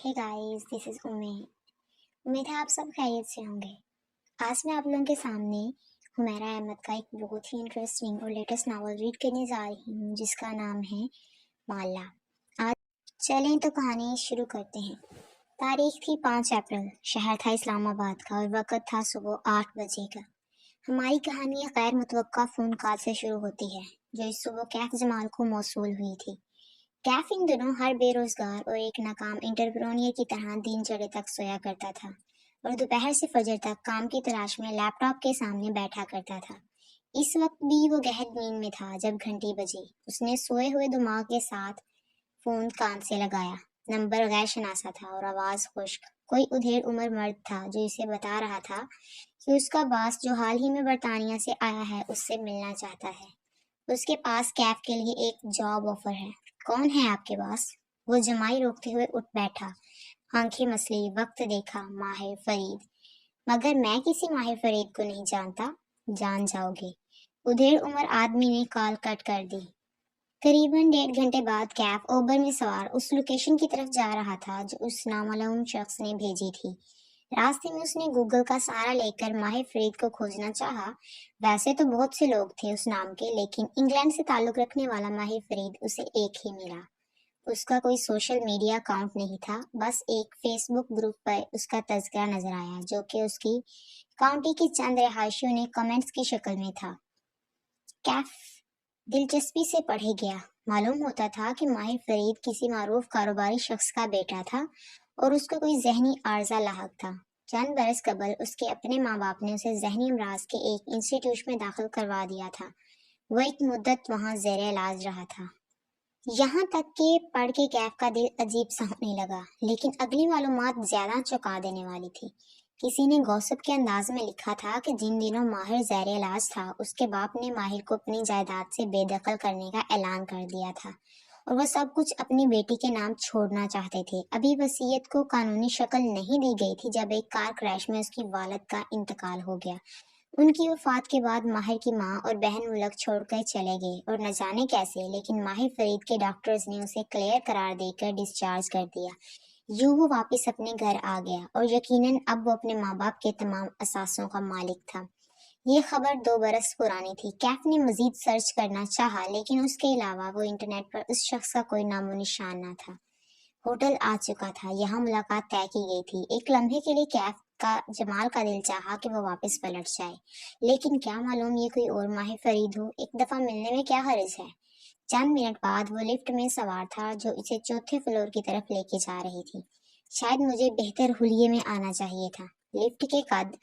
Hey guys, this is उम्मीद है आप सब खैरियत से होंगे। आज मैं आप लोगों के सामने हुमैरा अहमद का एक बहुत ही इंटरेस्टिंग और लेटेस्ट नावल रीड करने जा रही हूँ जिसका नाम है माला। आज चलें तो कहानी शुरू करते हैं। तारीख थी 5 अप्रैल। शहर था इस्लामाबाद का और वक्त था सुबह 8 बजे का। हमारी कहानी एक गैर मुतवक्का फ़ोन कॉल से शुरू होती है जो इस सुबह कैफ जमाल को मौसूल हुई थी। कैफ इन दिनों हर बेरोजगार और एक नाकाम एंटरप्रेन्योर की तरह दिन चढ़े तक सोया करता था और दोपहर से फजर तक काम की तलाश में लैपटॉप के सामने बैठा करता था। इस वक्त भी वो गहन नींद में था जब घंटी बजी। उसने सोए हुए दिमाग के साथ फोन कान से लगाया। नंबर गैर शनासा था और आवाज खुश्क। कोई उधेड़ उम्र मर्द था जो इसे बता रहा था कि उसका बॉस जो हाल ही में बरतानिया से आया है उससे मिलना चाहता है। उसके पास कैफ के लिए एक जॉब ऑफर है। कौन है आपके पास? वो जमाई रोकते हुए उठ बैठा। आंखें मसली, वक्त देखा। माहिर फरीद। मगर मैं किसी माहिर फरीद को नहीं जानता। जान जाओगे। उधेड़ उम्र आदमी ने कॉल कट कर दी। करीबन 1.5 घंटे बाद कैफ ओबर में सवार उस लोकेशन की तरफ जा रहा था जो उस नामालूम शख्स ने भेजी थी। रास्ते में उसने गूगल का सहारा लेकर माहिर फरीद को खोजना चाहा। वैसे तो बहुत से लोग थे उस नाम के, लेकिन इंग्लैंड से ताल्लुक रखने वाला माहिर फरीद उसे एक ही मिला। उसका कोई सोशल मीडिया अकाउंट नहीं था, बस एक फेसबुक ग्रुप पर उसका तज़किरा नजर आया जो कि उसकी काउंटी की चंद रिहायशियों ने कमेंट्स की शक्ल में था। कैफ दिलचस्पी से पढ़े गया। मालूम होता था कि माहिर फरीद किसी मारूफ कारोबारी शख्स का बेटा था और उसको कोई जहनी आर्जा लाहक था। चंद बरस कबल उसके अपने माँ बाप ने उसे जहनी अमराज के एक इंस्टीट्यूट में दाखिल करवा दिया था। वो एक मुद्दत वहाँ ज़ेरे इलाज रहा था। यहाँ तक कि पढ़ के कैफ का दिल अजीब सा होने लगा, लेकिन अगली मालूमात ज्यादा चौंका देने वाली थी। किसी ने गॉसिप के अंदाज में लिखा था कि जिन दिनों माहिर ज़ेरे इलाज था उसके बाप ने माहिर को अपनी जायदाद से बेदखल करने का ऐलान कर दिया था और वह सब कुछ अपनी बेटी के नाम छोड़ना चाहते थे। अभी वसीयत को कानूनी शक्ल नहीं दी गई थी जब एक कार क्रैश में उसकी वालिद का इंतकाल हो गया। उनकी वफात के बाद माहिर की माँ और बहन मुल्क छोड़कर चले गए और न जाने कैसे, लेकिन माहिर फरीद के डॉक्टर्स ने उसे क्लियर करार देकर डिस्चार्ज कर दिया। यूं वो वापस अपने घर आ गया और यकीनन अब वो अपने माँ बाप के तमाम असासों का मालिक था। ये खबर 2 बरस पुरानी थी। कैफ ने मजीद सर्च करना चाहा, लेकिन उसके अलावा वो इंटरनेट पर उस शख्स का कोई नामो निशान न था। होटल आ चुका था, यहाँ मुलाकात तय की गई थी। एक लम्हे के लिए कैफ का जमाल का दिल चाहा कि वो वापस पलट जाए, लेकिन क्या मालूम ये कोई और माहिर फरीद हो। एक दफा मिलने में क्या हर्ज है। चंद मिनट बाद वो लिफ्ट में सवार था जो इसे चौथे फ्लोर की तरफ लेके जा रही थी। शायद मुझे बेहतर हुलिये में आना चाहिए था। लिफ्ट के कद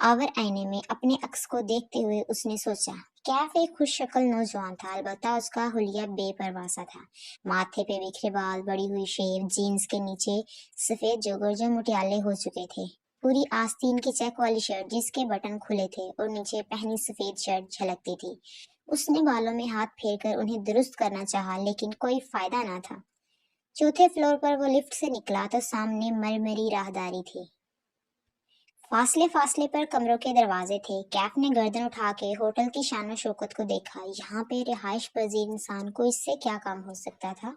आवर आईने में अपने अक्स को देखते हुए उसने सोचा। कैफ एक खुश शक्ल नौजवान था, अलबत्ता उसका हुलिया बेपरवाह सा था। माथे पे बिखरे बाल, बड़ी हुई शेव, जीन्स के नीचे सफेद जोगर जो मुटियाले हो चुके थे, पूरी आस्तीन की चेक वाली शर्ट जिसके बटन खुले थे और नीचे पहनी सफेद शर्ट झलकती थी। उसने बालों में हाथ फेरकर उन्हें दुरुस्त करना चाहा, लेकिन कोई फायदा ना था। चौथे फ्लोर पर वो लिफ्ट से निकला तो सामने मरमरी राहदारी थी। फासले फासले पर कमरों के दरवाजे थे। कैफ ने गर्दन उठा के होटल की शान शौकत को देखा। यहाँ पे रिहाइश पजीर इंसान को इससे क्या काम हो सकता था।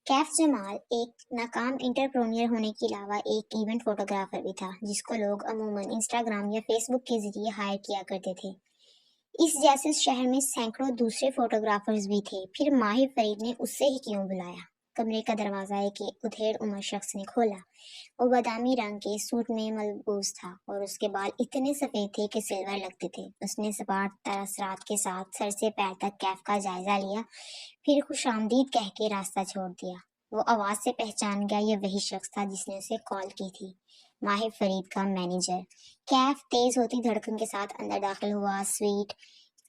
कैफ जमाल एक नाकाम एंटरप्रेन्योर होने के अलावा एक इवेंट फोटोग्राफर भी था जिसको लोग अमूमन इंस्टाग्राम या फेसबुक के जरिए हायर किया करते थे। इस जैसे शहर में सैकड़ों दूसरे फोटोग्राफर्स भी थे। फिर माहिर फरीद ने उससे ही क्यों बुलाया। कमरे का दरवाजा एक उधेड़ उम्र शख्स ने खोला। वो बादामी रंग के सूट में मलबूस था और उसके बाल इतने सफेद थे कि सिल्वर लगते थे। उसने सपाट तासरात के साथ सर से पैर तक कैफ का जायजा लिया, फिर खुशामदीद कह के रास्ता छोड़ दिया। वो आवाज से पहचान गया ये वही शख्स था जिसने उसे कॉल की थी, माहिर फरीद का मैनेजर। कैफ तेज होती धड़कन के साथ अंदर दाखिल हुआ। स्वीट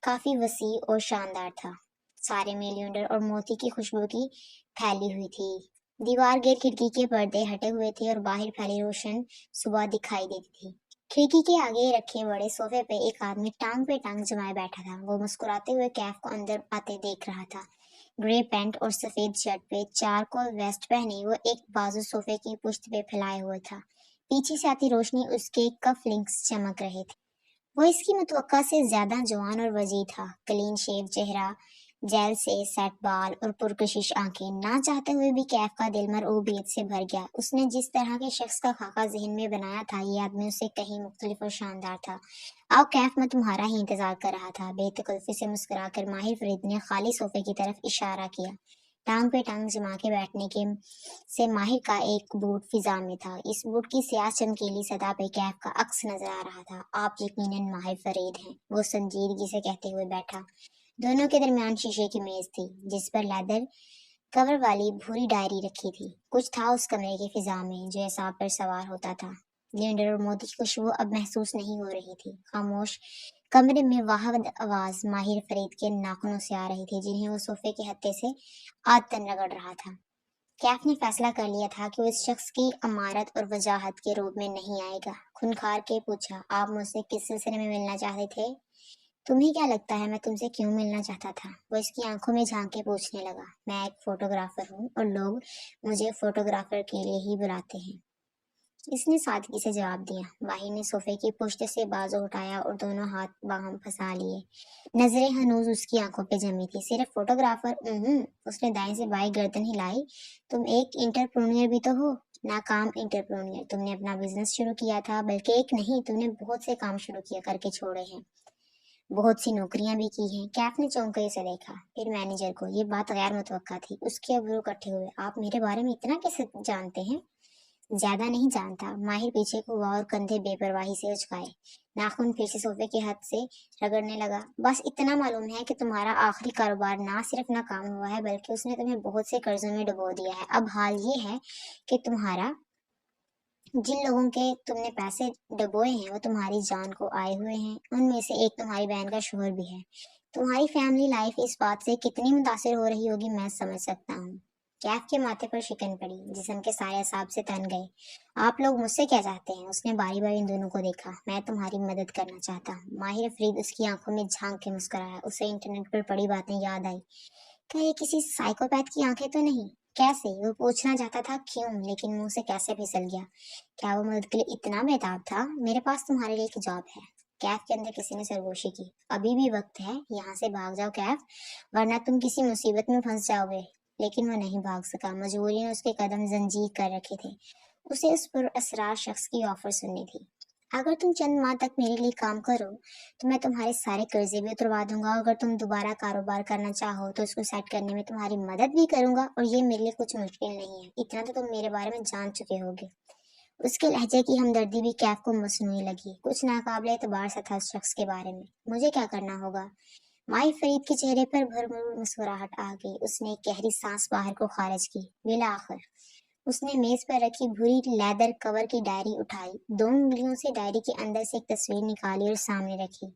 काफी वसी और शानदार था। सारे में लियोंडर और मोती की खुशबू की फैली हुई थी। दीवार गिर खिड़की के पर्दे हटे हुए थे और बाहर फैली रोशन सुबह दिखाई देती थी। खिड़की के आगे रखे बड़े सोफे पे एक आदमी टांग पे टांग जमाए बैठा था। वो मुस्कुराते हुए कैफ को अंदर आते देख रहा था। ग्रे पैंट और सफेद शर्ट पे चारकोल वेस्ट पहने वो एक बाजू सोफे की पुश्त पे फैलाए हुए था। पीछे से आती रोशनी उसके कफ लिंक्स चमक रहे थे। वो इसकी मुतवक्का से ज्यादा जवान और वजी था। क्लीन शेव चेहरा, जेल से सेट बाल और पुरकशिश आंखें, ना चाहते हुए भी कैफ का दिल मरऊबियत से भर गया। उसने जिस तरह के शख्स का खाका जहन में बनाया था, ये आदमी उससे कहीं मुख्तलिफ और शानदार था। आओ कैफ, मैं तुम्हारा ही इंतजार कर रहा था। बेतकल्लुफ़ी से मुस्कुराकर माहिर फरीद ने खाली सोफे की तरफ इशारा किया। टांग पे टांग जमा के बैठने के से माहिर का एक बूट फिजा में था। इस बूट की स्याह चमकीली सतह पे कैफ का अक्स नजर आ रहा था। आप यकीनन माहिर फरीद हैं, वो संजीदगी से कहते हुए बैठा। दोनों के दरमियान शीशे की मेज थी, जिस पर लेदर कवर वाली भूरी डायरी रखी थी। कुछ था उस कमरे की फिजा में जो एसाब पर सवार होता था। लिंडर और मोती की खुशबू अब महसूस नहीं हो रही थी। खामोश कमरे में वाहद आवाज माहिर फरीद के नाखूनों से आ रही थी, जिन्हें वो सोफे के हत्थे से आदतन रगड़ रहा था। कैफ ने फैसला कर लिया था कि वो इस शख्स की अमारत और वजाहत के रूप में नहीं आएगा। खूनखार के पूछा, आप मुझसे किस सिलसिले में मिलना चाहते थे? तुम्हें क्या लगता है मैं तुमसे क्यों मिलना चाहता था? वो इसकी आंखों में झांक के पूछने लगा। मैं एक फोटोग्राफर हूँ और लोग मुझे फोटोग्राफर के लिए ही बुलाते हैं, इसने सादगी से जवाब दिया। वाहिद ने सोफे की पुश्त से बाजू उठाया और दोनों हाथ बाहम फंसा लिए। नजरें हनूज उसकी आंखों पे जमी थी। सिर्फ फोटोग्राफर? उसने दाएं से बाएं गर्दन हिलाई। तुम एक इंटरप्रेन्योर भी तो हो, नाकाम इंटरप्रेन्योर। तुमने अपना बिजनेस शुरू किया था, बल्कि एक नहीं, तुमने बहुत से काम शुरू किया करके छोड़े हैं, बहुत सी नौकरियां भी की हैं। कैफ ने चौंके से देखा, फिर मैनेजर को। ये बात गैर मुतवक्का थी। उसके अब्रू इकट्ठे हुए। आप मेरे बारे में इतना कैसे जानते हैं? ज्यादा नहीं जानता। माहिर पीछे को हुआ और कंधे बेपरवाही से उचकाए। नाखून फिर से सोफे के हाथ से रगड़ने लगा। बस इतना मालूम है कि तुम्हारा आखिरी कारोबार ना सिर्फ नाकाम हुआ है, बल्कि उसने तुम्हें बहुत से कर्जों में डुबो दिया है। अब हाल ये है कि जिन लोगों के तुमने पैसे डुबोए हैं वो तुम्हारी जान को आए हुए हैं। उनमें से एक तुम्हारी बहन का शोहर भी है। तुम्हारी फैमिली लाइफ इस बात से कितनी मुतासिर हो रही होगी मैं समझ सकता हूँ। कैफ के माथे पर शिकन पड़ी, जिस्म के सारे असाब से तन गए। आप लोग मुझसे क्या चाहते हैं? उसने बारी बारी इन दोनों को देखा। मैं तुम्हारी मदद करना चाहता हूँ। माहिर फरीद उसकी आंखों में झांक के मुस्कुराया। उसे इंटरनेट पर पड़ी बातें याद आई। क्या ये किसी साइकोपैथ की आंखें तो नहीं? कैसे? वो पूछना चाहता था क्यों, लेकिन मुंह से कैसे फिसल गया। क्या वो मदद के लिए इतना बेताब था? मेरे पास तुम्हारे लिए एक जॉब है। कैफ के अंदर किसी ने सरगोशी की। अभी भी वक्त है, यहाँ से भाग जाओ कैफ, वरना तुम किसी मुसीबत में फंस जाओगे। लेकिन वो नहीं भाग सका। मजबूरी ने उसके कदम जंजीर कर रखे थे। उसे उस पुरअसरार शख्स की ऑफर सुननी थी। अगर तुम चंद माह तक मेरे लिए काम करो तो मैं तुम्हारे सारे कर्जे भी उतरवा दूंगा। अगर तुम दोबारा कारोबार करना चाहो तो उसको सेट करने में तुम्हारी मदद भी करूंगा, और ये मेरे लिए कुछ मुश्किल नहीं है। इतना तो तुम मेरे बारे में जान चुके होगे। उसके लहजे की हमदर्दी भी कैफ को मसनूई लगी। कुछ नाकाबिले एतबार सा था उस शख्स के बारे में। मुझे क्या करना होगा? माई फरीद के चेहरे पर भरपूर मुस्कुराहट आ गई। उसने एक गहरी सांस बाहर को खारिज की। बिला आखिर उसने मेज पर रखी भूरी लेदर कवर की डायरी उठाई। दो उंगलियों से डायरी के अंदर से एक तस्वीर निकाली और सामने रखी।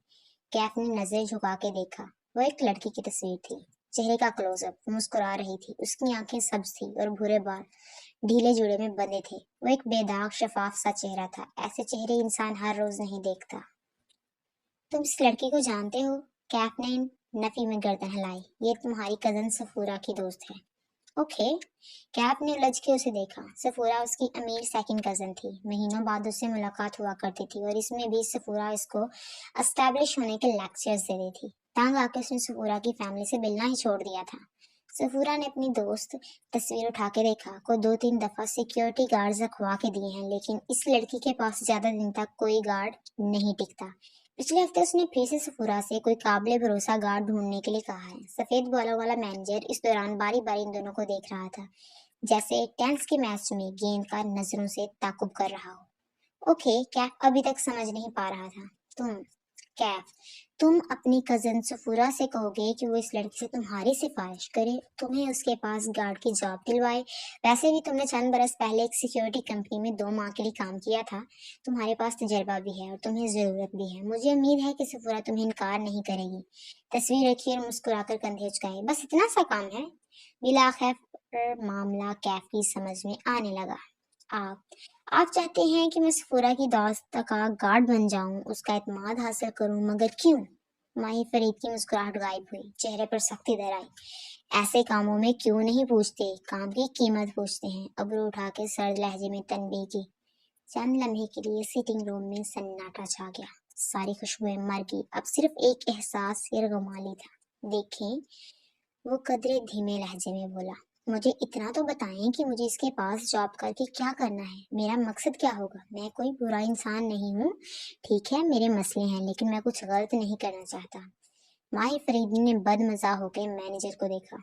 कैफ ने नजर झुका के देखा। वो एक लड़की की तस्वीर थी। चेहरे का क्लोजअप। मुस्कुरा रही थी। उसकी आंखें सब्ज थी और भूरे बाल ढीले जूड़े में बंधे थे। वो एक बेदाग शफाफ सा चेहरा था। ऐसे चेहरे इंसान हर रोज नहीं देखता। तुम इस लड़की को जानते हो? कैफ ने नफी में गर्दन हिलाई। ये तुम्हारी कजन सफूरा की दोस्त है। ओके। कैफ ने उलझ के उसे देखा। सफूरा उसकी अमीर सेकंड कजन थी। महीनों बाद उससे मुलाकात हुआ करती थी, और इसमें भी सफूरा इसको एस्टैब्लिश होने के लेक्चर्स दे रही थी। तंग आके उसने सफूरा की फैमिली से मिलना ही छोड़ दिया था। सफूरा ने अपनी दोस्त तस्वीर उठा के देखा। को 2-3 दफा सिक्योरिटी गार्ड रखवा के दिए हैं, लेकिन इस लड़की के पास ज्यादा दिन तक कोई गार्ड नहीं टिकता। पिछले हफ्ते उसने फिर से सफूरा से कोई काबिले भरोसा गार्ड ढूंढने के लिए कहा है। सफेद बालों वाला मैनेजर इस दौरान बारी बारी इन दोनों को देख रहा था, जैसे एक टेनिस के मैच में गेंद का नजरों से ताकुब कर रहा हो। ओके, कैफ अभी तक समझ नहीं पा रहा था। कैफ, तुम अपनी कजन सफूरा से कहोगे कि वो इस लड़की से तुम्हारी सिफारिश करे, तुम्हें उसके पास गार्ड की जॉब दिलवाए। वैसे भी तुमने चंद बरस पहले एक सिक्योरिटी कंपनी में 2 माह के लिए काम किया था। तुम्हारे पास तजर्बा भी है और तुम्हें जरूरत भी है। मुझे उम्मीद है कि सफूरा तुम्हें इनकार नहीं करेगी। तस्वीर रखी और मुस्कुराकर कंधे उचकाए। बस इतना सा काम है। बिला खैर मामला कैफ की समझ में आने लगा। आप आप चाहते हैं कि मैं सफूरा की दोस्त का गार्ड बन जाऊं, उसका एतमाद हासिल करूं, मगर क्यों? माही फरीद की मुस्कुराहट गायब हुई। चेहरे पर सख्ती दर आई। ऐसे कामों में क्यों नहीं पूछते, काम की कीमत पूछते हैं। अबरू उठा के सर्द लहजे में तनबीह की। चंद लम्हे के लिए सीटिंग रूम में सन्नाटा छा गया। सारी खुशबुएं मर गई। अब सिर्फ एक एहसास यरगमाली था। देखें, वो कदरे धीमे लहजे में बोला, मुझे इतना तो बताएं कि मुझे इसके पास जॉब करके क्या करना है, मेरा मकसद क्या होगा। मैं कोई बुरा इंसान नहीं हूँ, ठीक है मेरे मसले हैं, लेकिन मैं कुछ गलत नहीं करना चाहता। माही फरीदी ने बदमजा होकर मैनेजर को देखा।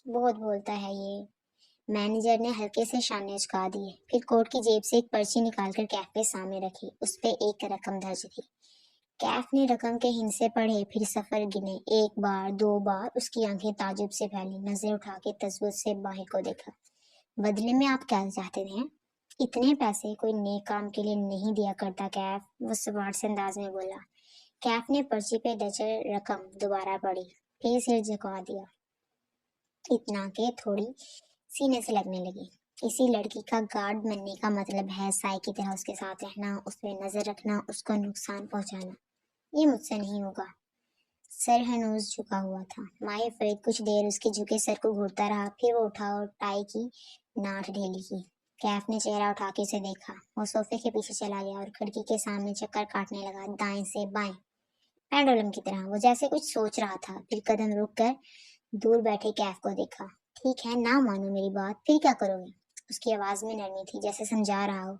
बहुत बोलता है ये। मैनेजर ने हल्के से शाने झुका दिए, फिर कोट की जेब से एक पर्ची निकालकर कैफ के सामने रखी। उस पे एक रकम दर्ज थी। कैफ ने रकम के हिस्से पढ़े, फिर सफर गिने। एक बार, दो बार। उसकी आंखें ताजुब से फैली। नजर उठा के तसव्वुर से माही को देखा। बदले में आप क्या चाहते थे? इतने पैसे कोई नेक काम के लिए नहीं दिया करता कैफ, वो सवार से अंदाज में बोला। कैफ ने पर्ची पे दर्ज रकम दोबारा पढ़ी, फिर सिर झुका दिया, इतना के थोड़ी सीने से लगने लगी। किसी लड़की का गार्ड बनने का मतलब है साई की तरह उसके साथ रहना, उस पर नजर रखना, उसको नुकसान पहुंचाना। ये मुझसे नहीं होगा। सर हनूज झुका हुआ था। माही फरीद कुछ देर उसके झुके सर को घूरता रहा, फिर वो उठा और टाई की नाट ढीली की। कैफ ने चेहरा उठा के उसे देखा। वो सोफे के पीछे चला गया और खिड़की के सामने चक्कर काटने लगा, दाएं से बाएं, पेंडुलम की तरह। वो जैसे कुछ सोच रहा था, फिर कदम रुक कर दूर बैठे कैफ को देखा। ठीक है, ना मानो मेरी बात, फिर क्या करोगे? उसकी आवाज में नरमी थी, जैसे समझा रहा हो।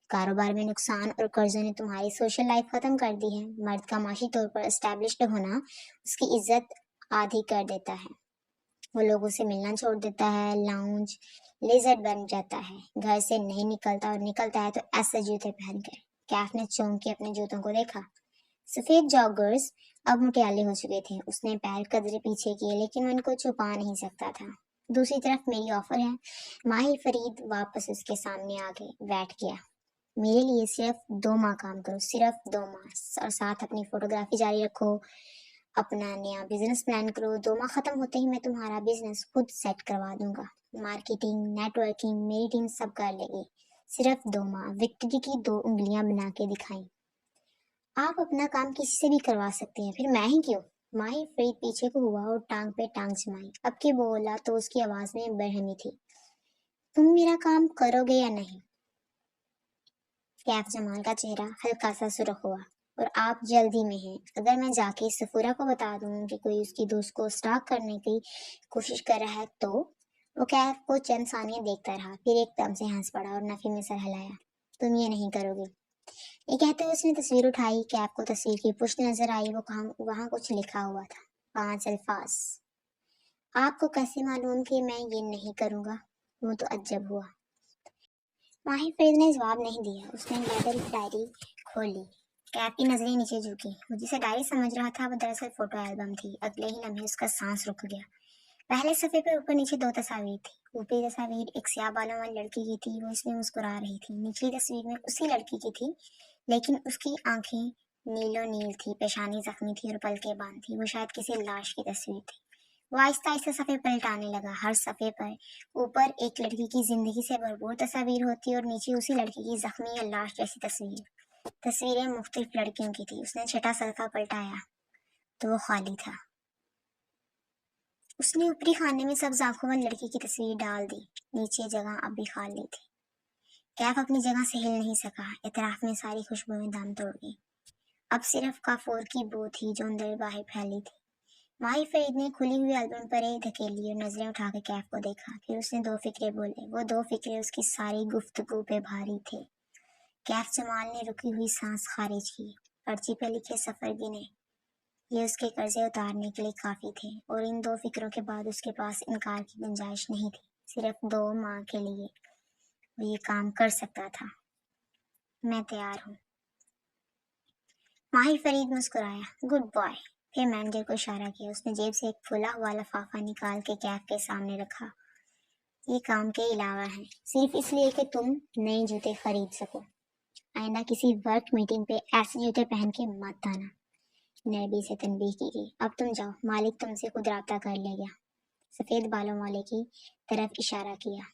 कारोबार में नुकसान और कर्जों ने तुम्हारी सोशल लाइफ खत्म कर दी है। मर्द का माशी तौर पर एस्टेब्लिश्ड होना उसकी इज्जत आधी कर देता है। वो लोगों से मिलना छोड़ देता है, लाउंज लेजर्ड बन जाता है, घर से नहीं निकलता, और निकलता है तो ऐसे जूते पहनकर। कैफ ने चौंक के अपने जूतों को देखा। सफेद जॉगर्स अब मुटियाले हो चुके थे। उसने पैर कदरे पीछे किए, लेकिन उनको छुपा नहीं सकता था। दूसरी तरफ मेरी ऑफर है। माही फरीद वापस उसके सामने आके बैठ गया। मेरे लिए सिर्फ 2 माह काम करो, सिर्फ 2 माह, और साथ अपनी फोटोग्राफी जारी रखो, अपना नया बिजनेस प्लान करो। 2 माह खत्म होते ही मैं तुम्हारा बिजनेस खुद सेट करवा दूंगा। मार्केटिंग, नेटवर्किंग मेरी टीम सब कर लेगी। सिर्फ 2 माह। विक्ट्री की 2 उंगलियां बना के दिखाई। आप अपना काम किसी से भी करवा सकते हैं, फिर मैं ही क्यों? माही फरीद पीछे को हुआ और टांग पे टांग जमाई। अब की बोला तो उसकी आवाज में बेरहमी थी। तुम मेरा काम करोगे या नहीं? कैफ जमाल का चेहरा हल्का सा सुर्ख हुआ। और आप जल्दी में हैं। अगर मैं जाके सफूरा को बता दूं कि कोई उसकी दोस्त को स्टॉक करने की कोशिश कर रहा है तो? वो कैफ को चंद सानिया देखता रहा, फिर एकदम से हंस पड़ा और नफी में सर हिलाया। तुम ये नहीं करोगे। ये कहते हुए उसने तस्वीर उठाई। कैफ को तस्वीर की पुष्ट नजर आई। वो वहां कुछ लिखा हुआ था, 5 अल्फाज। आपको कैसे मालूम कि मैं ये नहीं करूंगा? वो तो अज्जब हुआ। माही फरीद ने जवाब नहीं दिया। उसने लेदर की डायरी खोली। कैफ की नजरें नीचे झुकी। वो जिसे डायरी समझ रहा था वो दरअसल फोटो एल्बम थी। अगले ही लम्हे उसका सांस रुक गया। पहले सफे पे ऊपर नीचे 2 तस्वीर थी। ऊपरी तस्वीर एक स्याह बालों वाली लड़की की थी, वो इसमें मुस्कुरा रही थी। निचली तस्वीर में उसी लड़की की थी, लेकिन उसकी आंखें नीलो नील थी, पेशानी जख्मी थी और पलकें बांध थी। वो शायद किसी लाश की तस्वीर थी। वो आहिस्ता आहिस्ता सफ़े पलटाने लगा। हर सफ़े पर ऊपर एक लड़की की जिंदगी से भरपूर तस्वीर होती और नीचे उसी लड़की की जख्मी या लाश जैसी तस्वीर। तस्वीरें मुख्तलिफ लड़कियों की थी। उसने छठा सफ़ा पलटाया तो वो खाली था। उसने ऊपरी खाने में सब्ज आंखों वाली लड़की की तस्वीर डाल दी। नीचे जगह अब भी खाली थी। कैफ अपनी जगह से हिल नहीं सका। इतराफ में सारी खुशबुएं दम तोड़ गई। अब सिर्फ काफूर की बू थी जो अंदर बाहर फैली थी। माही फरीद ने खुली हुई एल्बम पर एक धकेली और नजरें उठा के कैफ को देखा। फिर उसने 2 फिक्रे बोले। वो 2 फिक्रे उसकी सारी गुफ्तगू पे भारी थे। कैफ जमाल ने रुकी हुई सांस खारिज की। पर्ची पे लिखे सफर गिने। ये उसके कर्जे उतारने के लिए काफी थे, और इन 2 फिक्रों के बाद उसके पास इनकार की गुंजाइश नहीं थी। सिर्फ 2 माह के लिए वो ये काम कर सकता था। मैं तैयार हूँ। माही फरीद मुस्कुराया। Good boy. फिर मैनेजर को इशारा किया। उसने जेब से एक फुला हुआ लिफाफा निकाल के कैफ के सामने रखा। ये काम के अलावा है, सिर्फ इसलिए कि तुम नए जूते खरीद सको। आइंदा किसी वर्क मीटिंग पे ऐसे जूते पहन के मत आना। नरमी से तनबीह की गई। अब तुम जाओ, मालिक तुमसे खुद राब्ता कर लेगा। सफेद बालों वाले की तरफ इशारा किया।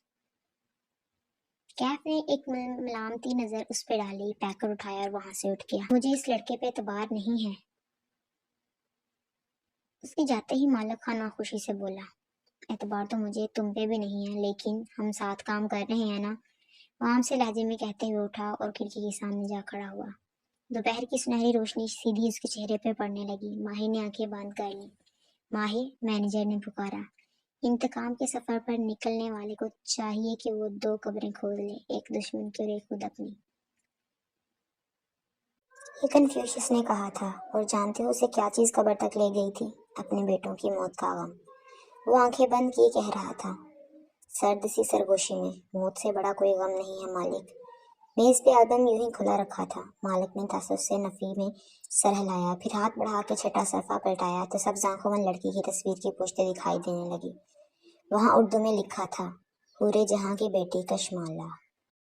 कैफ ने एक मलामती नजर उस पर डाली, पैकर उठाया और वहां से उठ गया। मुझे इस लड़के पे एतबार नहीं है। उसके जाते ही मालिक खाना खुशी से बोला। एतबार तो मुझे तुम पे भी नहीं है, लेकिन हम साथ काम कर रहे हैं ना। वो आम से लहजे में कहते हुए उठा और खिड़की के सामने जा खड़ा हुआ। दोपहर की सुनहरी रोशनी सीधी उसके चेहरे पे पड़ने लगी। माही ने आंखें बंद कर ली। माहिर, मैनेजर ने पुकारा। इंतकाम के सफर पर निकलने वाले को चाहिए कि वो 2 कब्रें खोद ले, एक दुश्मन की और एक खुद अपनी। ये कन्फ्यूशियस ने कहा था, और जानते हो उसे क्या चीज कब्र तक ले गई थी? अपने बेटों की मौत का गम। वो आंखें बंद किए कह रहा था, सर्द सी सरगोशी में, मौत से बड़ा कोई गम नहीं है मालिक। मेज पे एल्बम यूं ही खुला रखा था। मालिक ने तासुस से नफी में सर हिलाया, फिर हाथ बढ़ा के छठा सरफा पलटाया तो सब आंखों लड़की की तस्वीर की पुश्तें दिखाई देने लगी। वहां उर्दू में लिखा था, पूरे जहां की बेटी कशमाला।